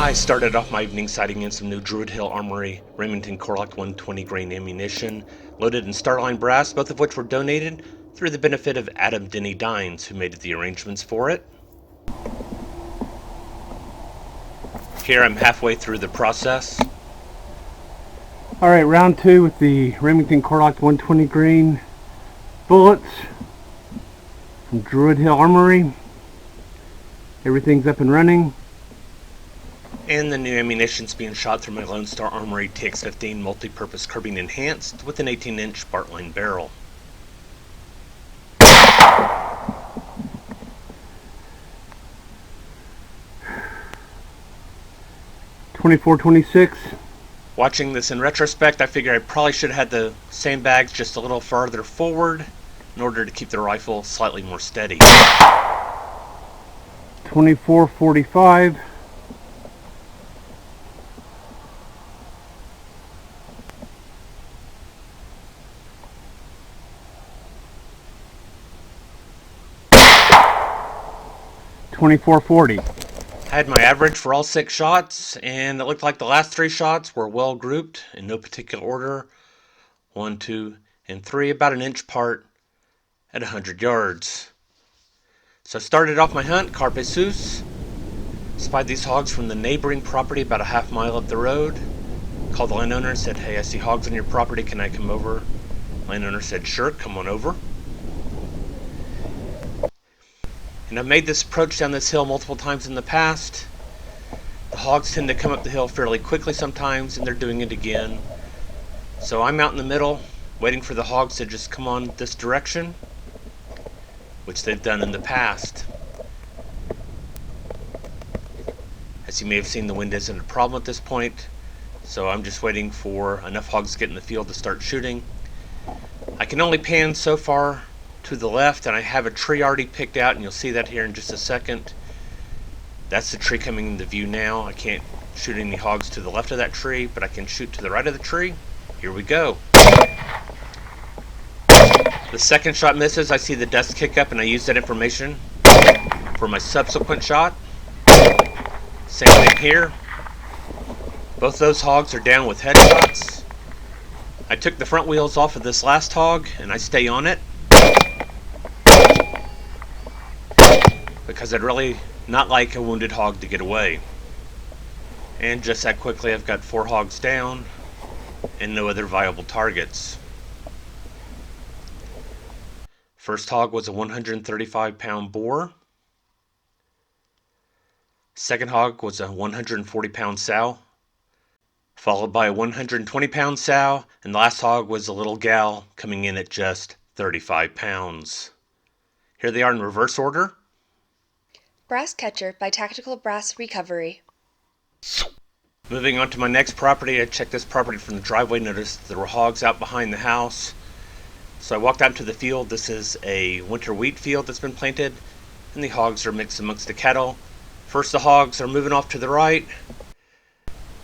I started off my evening sighting in some new Druid Hill Armory Remington Core-Lokt 120 grain ammunition, loaded in Starline brass, both of which were donated through the benefit of Dinny Dines, who made the arrangements for it. Here I'm halfway through the process. Alright, round two with the Remington Core-Lokt 120 grain bullets from Druid Hill Armory. Everything's up and running. And the new ammunition's being shot through my Lone Star Armory TX-15 multi-purpose carbine enhanced with an 18-inch Starline barrel. .24-26. Watching this in retrospect, I figure I probably should have had the sandbags just a little farther forward in order to keep the rifle slightly more steady. 24-45. .24-40. I had my average for all 6 shots, and it looked like the last 3 shots were well grouped in no particular order. 1, 2, and 3, about an inch apart at 100 yards. So I started off my hunt, Carpe Sus. Spied these hogs from the neighboring property about a half mile up the road. Called the landowner and said, "Hey, I see hogs on your property, can I come over?" Landowner said, "Sure, come on over." And I've made this approach down this hill multiple times in the past. The hogs tend to come up the hill fairly quickly sometimes, and they're doing it again. So I'm out in the middle, waiting for the hogs to just come on this direction, which they've done in the past. As you may have seen, the wind isn't a problem at this point, so I'm just waiting for enough hogs to get in the field to start shooting. I can only pan so far to the left, and I have a tree already picked out, and you'll see that here in just a second. That's the tree coming into view now. I can't shoot any hogs to the left of that tree, but I can shoot to the right of the tree. Here we go. The second shot misses. I see the dust kick up, and I use that information for my subsequent shot. Same thing here. Both those hogs are down with headshots. I took the front wheels off of this last hog, and I stay on it because I'd really not like a wounded hog to get away. And just that quickly, I've got 4 hogs down and no other viable targets. First hog was a 135-pound boar. Second hog was a 140-pound sow, followed by a 120-pound sow, and the last hog was a little gal coming in at just 35 pounds. Here they are in reverse order. Brass Catcher by Tactical Brass Recovery. Moving on to my next property, I checked this property from the driveway, noticed there were hogs out behind the house. So I walked out into the field. This is a winter wheat field that's been planted, and the hogs are mixed amongst the cattle. First the hogs are moving off to the right,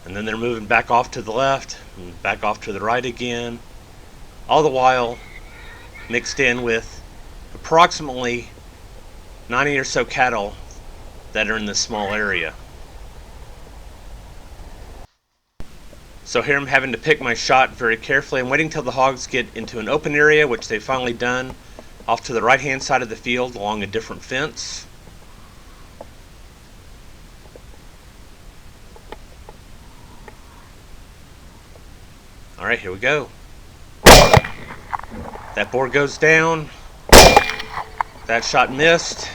and then they're moving back off to the left, and back off to the right again, all the while mixed in with approximately 90 or so cattle that are in this small area. So here I'm having to pick my shot very carefully. I'm waiting till the hogs get into an open area, which they've finally done, off to the right hand side of the field along a different fence. Alright, here we go. That boar goes down. That shot missed.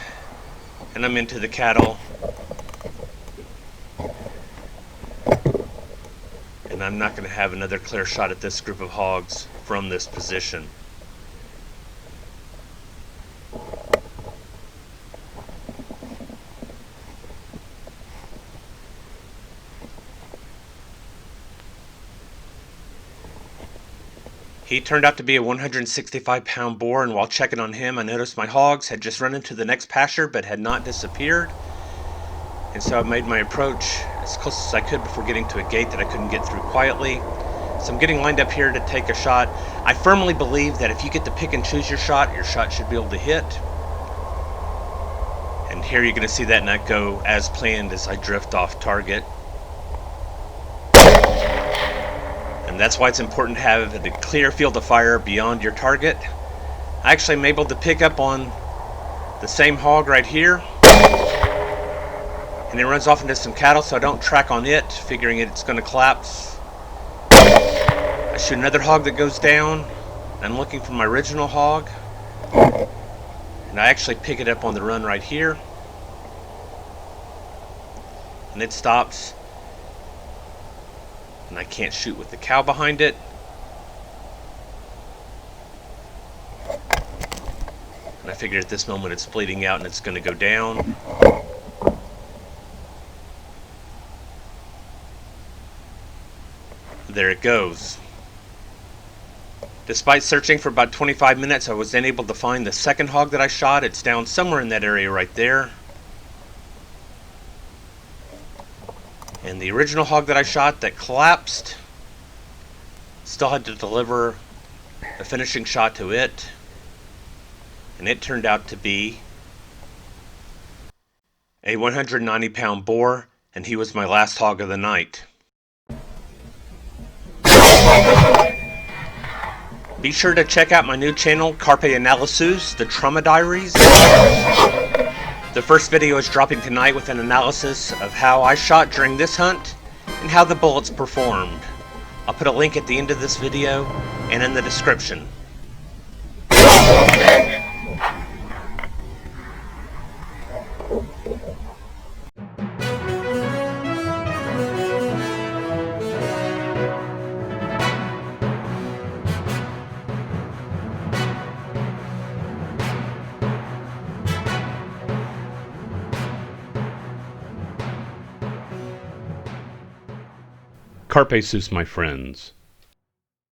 And I'm into the cattle. And I'm not going to have another clear shot at this group of hogs from this position. He turned out to be a 165-pound boar, and while checking on him, I noticed my hogs had just run into the next pasture but had not disappeared. And so I made my approach as close as I could before getting to a gate that I couldn't get through quietly. So I'm getting lined up here to take a shot. I firmly believe that if you get to pick and choose your shot should be able to hit. And here you're going to see that not go as planned as I drift off target. And that's why it's important to have a clear field of fire beyond your target. I actually am able to pick up on the same hog right here, and it runs off into some cattle, so I don't track on it, figuring it's going to collapse. I shoot another hog that goes down. I'm looking for my original hog, and I actually pick it up on the run right here, and it stops, and I can't shoot with the cow behind it. And I figured at this moment it's bleeding out and it's going to go down. There it goes. Despite searching for about 25 minutes, I was then able to find the second hog that I shot. It's down somewhere in that area right there. And the original hog that I shot that collapsed, still had to deliver a finishing shot to it. And it turned out to be a 190-pound boar, and he was my last hog of the night. Be sure to check out my new channel, Carpe Analysis, the Trauma Diaries. The first video is dropping tonight with an analysis of how I shot during this hunt and how the bullets performed. I'll put a link at the end of this video and in the description. Carpe sus, my friends.